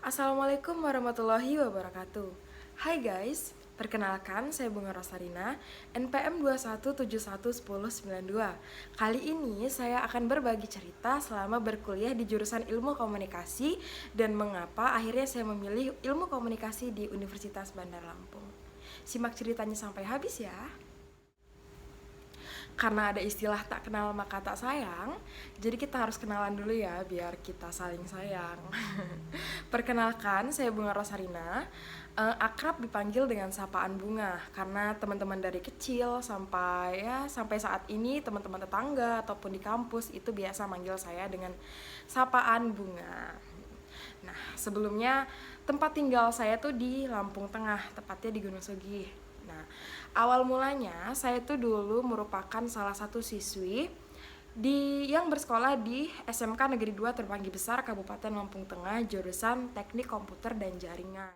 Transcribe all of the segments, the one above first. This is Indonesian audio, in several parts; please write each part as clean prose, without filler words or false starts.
Assalamualaikum warahmatullahi wabarakatuh. Hai guys, perkenalkan saya Bunga Rosarina, NPM 21711092. Kali ini saya akan berbagi cerita selama berkuliah di jurusan Ilmu Komunikasi dan mengapa akhirnya saya memilih Ilmu Komunikasi di Universitas Bandar Lampung. Simak ceritanya sampai habis ya. Karena ada istilah tak kenal maka tak sayang, jadi kita harus kenalan dulu ya biar kita saling sayang. Perkenalkan, saya Bunga Rosarina, akrab dipanggil dengan sapaan Bunga karena teman-teman dari kecil sampai saat ini teman-teman tetangga ataupun di kampus itu biasa manggil saya dengan sapaan Bunga. Nah, sebelumnya tempat tinggal saya tuh di Lampung Tengah, tepatnya di Gunung Sugih. Nah, awal mulanya saya tuh dulu merupakan salah satu siswi yang bersekolah di SMK Negeri 2 Terbanggi Besar Kabupaten Lampung Tengah jurusan Teknik Komputer dan Jaringan.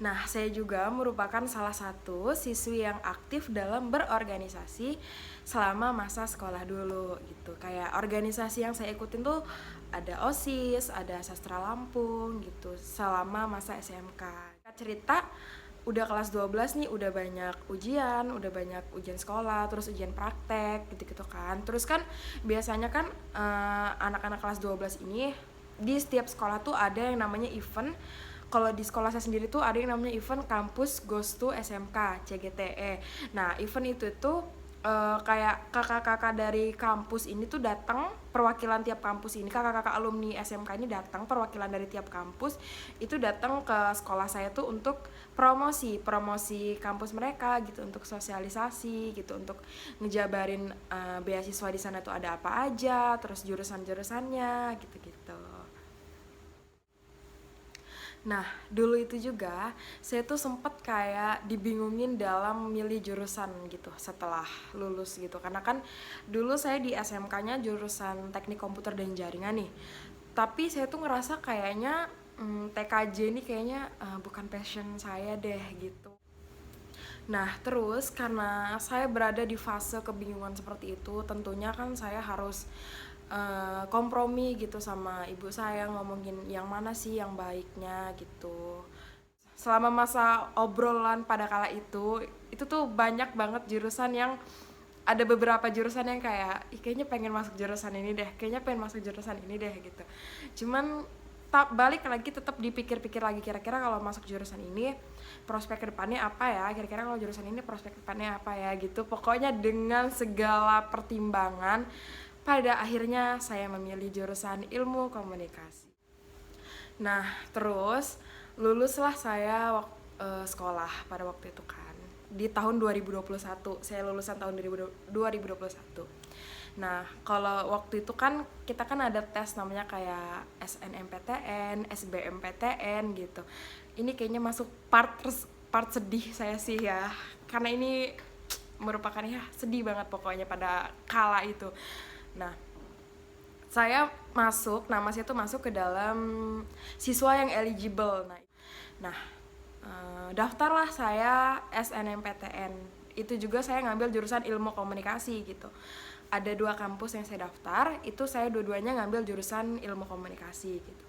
Nah, saya juga merupakan salah satu siswi yang aktif dalam berorganisasi selama masa sekolah dulu gitu. Kayak organisasi yang saya ikutin tuh ada OSIS, ada Sastra Lampung gitu selama masa SMK. Cerita udah kelas 12 nih, udah banyak ujian sekolah, terus ujian praktek gitu-gitu kan. Terus kan biasanya kan anak-anak kelas 12 ini di setiap sekolah tuh ada yang namanya event. Kalau di sekolah saya sendiri tuh ada yang namanya event Kampus Goes to SMK CGTE. Nah, event itu tuh kayak kakak-kakak dari kampus ini tuh datang, perwakilan tiap kampus ini, kakak-kakak alumni SMK ini datang, perwakilan dari tiap kampus itu datang ke sekolah saya tuh untuk promosi kampus mereka gitu, untuk sosialisasi gitu, untuk ngejabarin beasiswa di sana tuh ada apa aja, terus jurusan-jurusannya gitu-gitu. Nah, dulu itu juga saya tuh sempet kayak dibingungin dalam milih jurusan gitu setelah lulus gitu. Karena kan dulu saya di SMK-nya jurusan Teknik Komputer dan Jaringan nih. Tapi saya tuh ngerasa kayaknya TKJ ini kayaknya bukan passion saya deh gitu. Nah, terus karena saya berada di fase kebingungan seperti itu, tentunya kan saya harus kompromi gitu sama ibu saya, ngomongin yang mana sih yang baiknya gitu. Selama masa obrolan pada kala itu tuh banyak banget jurusan yang ada beberapa jurusan yang kayak kayaknya pengen masuk jurusan ini deh, kayaknya pengen masuk jurusan ini deh gitu. Cuman tak balik lagi tetap dipikir-pikir lagi, kira-kira kalau masuk jurusan ini prospek kedepannya apa ya, kira-kira kalau jurusan ini prospek kedepannya apa ya gitu. Pokoknya dengan segala pertimbangan pada akhirnya saya memilih jurusan Ilmu Komunikasi. Nah, terus luluslah saya sekolah pada waktu itu kan. Di tahun 2021, saya lulusan tahun 2021. Nah, kalau waktu itu kan kita kan ada tes namanya kayak SNMPTN, SBMPTN gitu. Ini kayaknya masuk part sedih saya sih ya. Karena ini merupakan ya sedih banget pokoknya pada kala itu. Nah, nama saya tuh masuk ke dalam siswa yang eligible. Nah, daftarlah saya SNMPTN. Itu juga saya ngambil jurusan Ilmu Komunikasi gitu. Ada 2 kampus yang saya daftar, itu saya dua-duanya ngambil jurusan Ilmu Komunikasi gitu.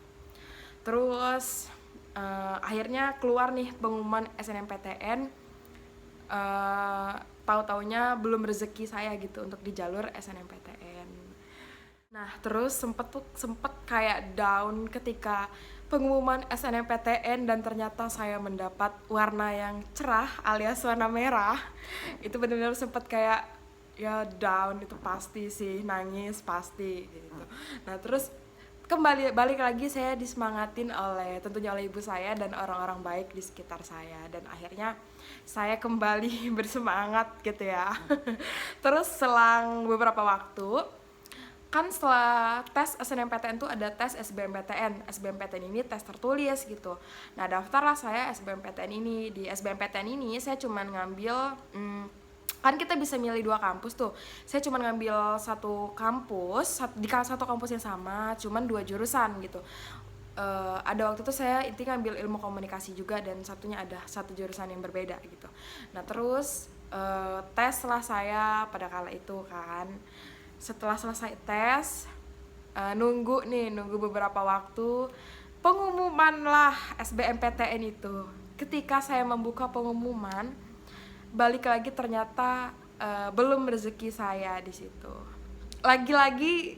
Terus akhirnya keluar nih pengumuman SNMPTN. Tahu-taunya belum rezeki saya gitu untuk di jalur SNMPTN. Nah, terus sempet kayak down ketika pengumuman SNMPTN dan ternyata saya mendapat warna yang cerah alias warna merah. Itu benar-benar sempet kayak ya down, itu pasti sih, nangis pasti gitu. Nah, terus balik lagi saya disemangatin tentunya oleh ibu saya dan orang-orang baik di sekitar saya, dan akhirnya saya kembali bersemangat gitu ya. Terus selang beberapa waktu kan setelah tes SNMPTN tuh ada tes SBMPTN. SBMPTN ini tes tertulis gitu. Nah, daftarlah saya SBMPTN ini. Di SBMPTN ini saya cuman ngambil kan kita bisa milih 2 kampus tuh. Saya cuma ngambil satu kampus, di satu kampus yang sama, cuman 2 jurusan gitu. Ada waktu itu saya ngambil Ilmu Komunikasi juga, dan satunya ada satu jurusan yang berbeda gitu. Nah, terus tes lah saya pada kala itu kan. Setelah selesai tes, nunggu beberapa waktu. pengumuman lah SBMPTN itu. Ketika saya membuka pengumuman, balik lagi ternyata belum rezeki saya di situ. Lagi-lagi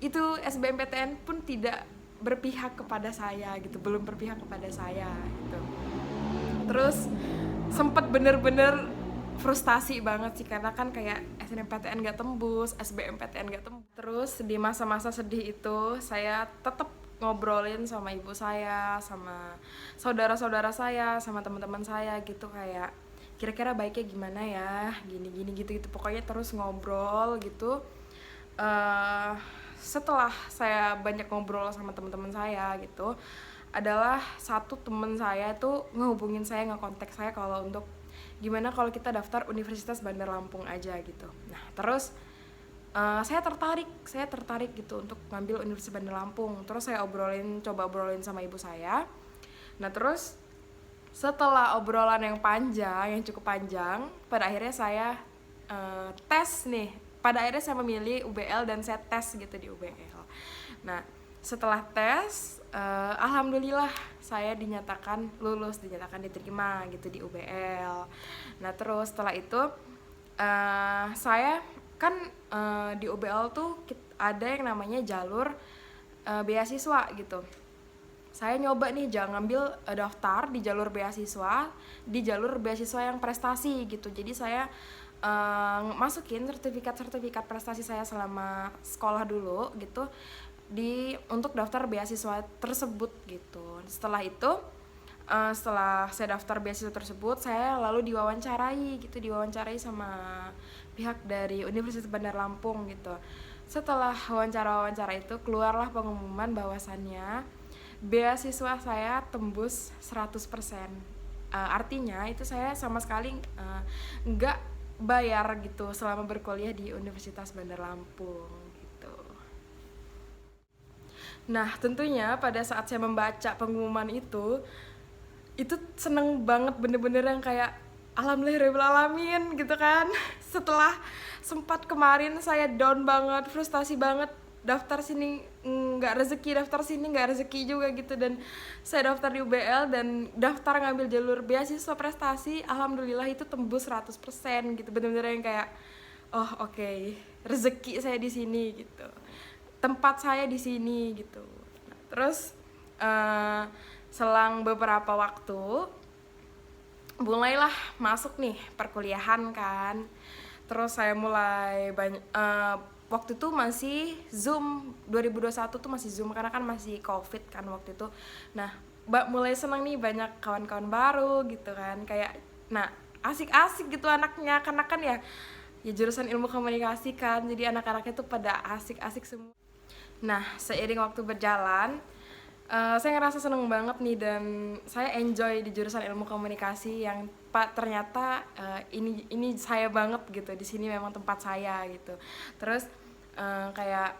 itu SBMPTN pun tidak berpihak kepada saya gitu, belum berpihak kepada saya gitu. Terus sempet bener-bener frustasi banget sih, karena kan kayak SNMPTN gak tembus, SBMPTN gak tembus. Terus di masa-masa sedih itu saya tetap ngobrolin sama ibu saya, sama saudara-saudara saya, sama teman-teman saya gitu, kayak kira-kira baiknya gimana ya, gini-gini gitu-gitu. Pokoknya terus ngobrol gitu. Setelah saya banyak ngobrol sama teman-teman saya gitu, adalah satu teman saya tuh ngehubungin saya, ngekontak saya kalau untuk gimana kalau kita daftar Universitas Bandar Lampung aja gitu. Nah terus saya tertarik gitu untuk ngambil Universitas Bandar Lampung. Terus saya coba obrolin sama ibu saya. Nah terus setelah obrolan yang cukup panjang, pada akhirnya saya tes nih. Pada akhirnya saya memilih UBL dan saya tes gitu di UBL. Nah setelah tes, alhamdulillah saya dinyatakan lulus, dinyatakan diterima gitu di UBL. Nah terus setelah itu saya kan di UBL tuh ada yang namanya jalur beasiswa gitu. Saya nyoba nih ngambil daftar di jalur beasiswa yang prestasi gitu. Jadi saya masukin sertifikat prestasi saya selama sekolah dulu gitu untuk daftar beasiswa tersebut gitu. Setelah itu setelah saya daftar beasiswa tersebut, saya lalu diwawancarai sama pihak dari Universitas Bandar Lampung gitu. Setelah wawancara itu keluarlah pengumuman bahwasannya beasiswa saya tembus 100%. Artinya itu saya sama sekali nggak bayar gitu selama berkuliah di Universitas Bandar Lampung gitu. Nah tentunya pada saat saya membaca pengumuman itu seneng banget, bener-bener yang kayak alhamdulillahirrahmanirrahim gitu kan. Setelah sempat kemarin saya down banget, frustasi banget, daftar sini nggak rezeki juga gitu, dan saya daftar di UBL dan daftar ngambil jalur beasiswa prestasi, alhamdulillah itu tembus 100% gitu. Bener-bener yang kayak oh oke, rezeki saya di sini gitu, tempat saya di sini gitu. Nah, terus selang beberapa waktu mulailah masuk nih perkuliahan kan. Terus saya mulai waktu itu masih Zoom, 2021 tuh masih Zoom karena kan masih Covid kan waktu itu. Nah, mulai seneng nih, banyak kawan-kawan baru gitu kan. Kayak asik-asik gitu anaknya, karena kan ya jurusan ilmu komunikasi kan. Jadi anak-anaknya tuh pada asik-asik semua. Nah, seiring waktu berjalan, saya ngerasa seneng banget nih, dan saya enjoy di jurusan ilmu komunikasi yang ternyata ini saya banget gitu. Di sini memang tempat saya gitu. Terus kayak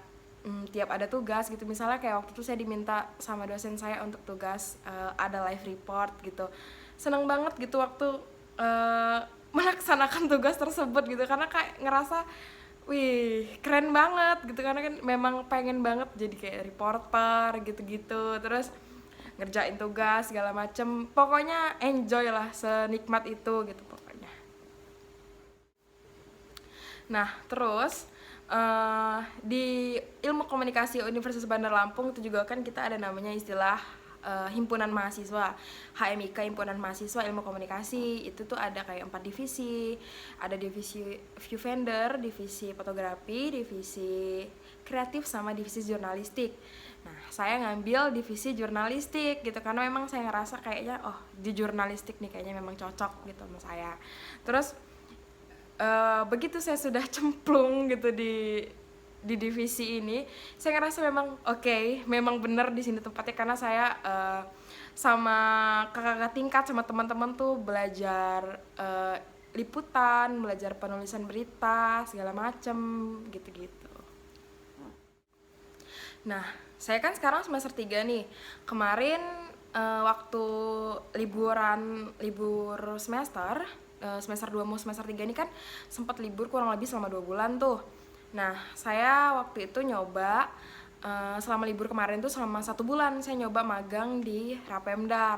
tiap ada tugas gitu, misalnya kayak waktu itu saya diminta sama dosen saya untuk tugas ada live report gitu. Seneng banget gitu waktu melaksanakan tugas tersebut gitu, karena kayak ngerasa wih keren banget gitu, karena kan memang pengen banget jadi kayak reporter gitu-gitu, terus ngerjain tugas segala macem, pokoknya enjoy lah, senikmat itu gitu pokoknya. Nah terus di ilmu komunikasi Universitas Bandar Lampung itu juga kan kita ada namanya istilah himpunan mahasiswa, HMIK, himpunan mahasiswa ilmu komunikasi. Itu tuh ada kayak 4 divisi, ada divisi view vendor, divisi fotografi, divisi kreatif, sama divisi jurnalistik. Nah saya ngambil divisi jurnalistik gitu, karena memang saya ngerasa kayaknya di jurnalistik nih kayaknya memang cocok gitu sama saya. Terus begitu saya sudah cemplung gitu di divisi ini, saya ngerasa memang memang benar di sini tempatnya, karena saya sama kakak tingkat sama teman-teman tuh belajar liputan, belajar penulisan berita segala macem gitu-gitu. Nah saya kan sekarang semester 3 nih. Kemarin waktu libur semester 2 mau semester 3 ini kan sempat libur kurang lebih selama 2 bulan tuh. Nah saya waktu itu nyoba selama libur kemarin tuh selama 1 bulan saya nyoba magang di Rapemda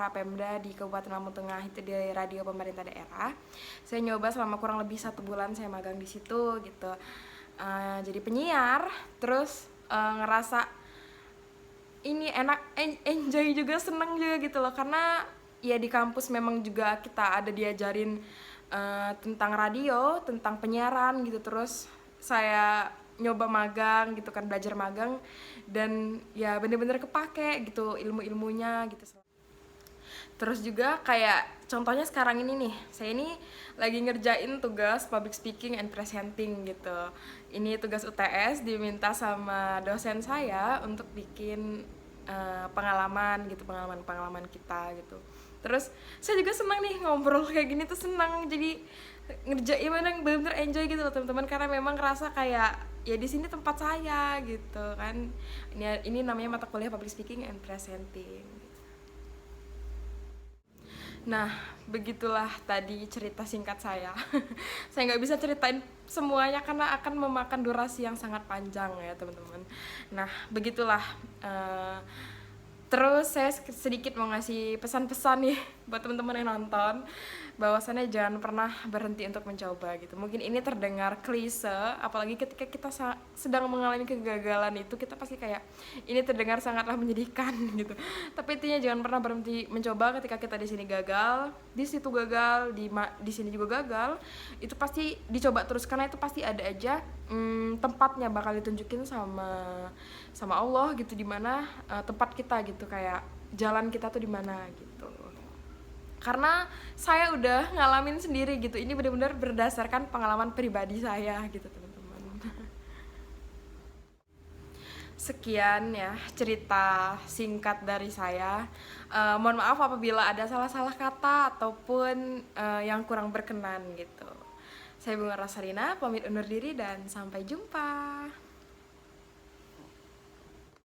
di Kabupaten Lampung Tengah, itu di radio pemerintah daerah. Saya nyoba selama kurang lebih 1 bulan saya magang di situ gitu. Jadi penyiar, terus ngerasa ini enak, enjoy juga, seneng juga gitu loh, karena ya di kampus memang juga kita ada diajarin tentang radio, tentang penyiaran gitu. Terus saya nyoba magang gitu kan, belajar magang, dan ya bener-bener kepake gitu ilmu-ilmunya gitu. Terus juga kayak contohnya sekarang ini nih, saya ini lagi ngerjain tugas public speaking and presenting gitu. Ini tugas UTS, diminta sama dosen saya untuk bikin pengalaman gitu, pengalaman kita gitu. Terus saya juga senang nih ngobrol kayak gini tuh, senang. Jadi ngerjain bener-bener enjoy gitu loh teman-teman, karena memang ngerasa kayak ya di sini tempat saya gitu kan. Ini namanya mata kuliah public speaking and presenting. Nah, begitulah tadi cerita singkat saya. Saya nggak bisa ceritain semuanya karena akan memakan durasi yang sangat panjang ya teman-teman. Nah, begitulah. Terus saya sedikit mau ngasih pesan-pesan nih buat teman-teman yang nonton, bahwasannya jangan pernah berhenti untuk mencoba gitu. Mungkin ini terdengar klise, apalagi ketika kita sedang mengalami kegagalan itu, kita pasti kayak ini terdengar sangatlah menyedihkan gitu. Tapi intinya jangan pernah berhenti mencoba. Ketika kita di sini gagal, di situ gagal, di sini juga gagal, itu pasti dicoba terus, karena itu pasti ada aja tempatnya bakal ditunjukin sama Allah gitu, dimana tempat kita gitu, kayak jalan kita tuh di mana gitu. Karena saya udah ngalamin sendiri gitu, ini benar-benar berdasarkan pengalaman pribadi saya gitu teman-teman. Sekian ya cerita singkat dari saya. Mohon maaf apabila ada salah-salah kata ataupun yang kurang berkenan gitu. Saya Bunga Rosarina, pamit undur diri dan sampai jumpa.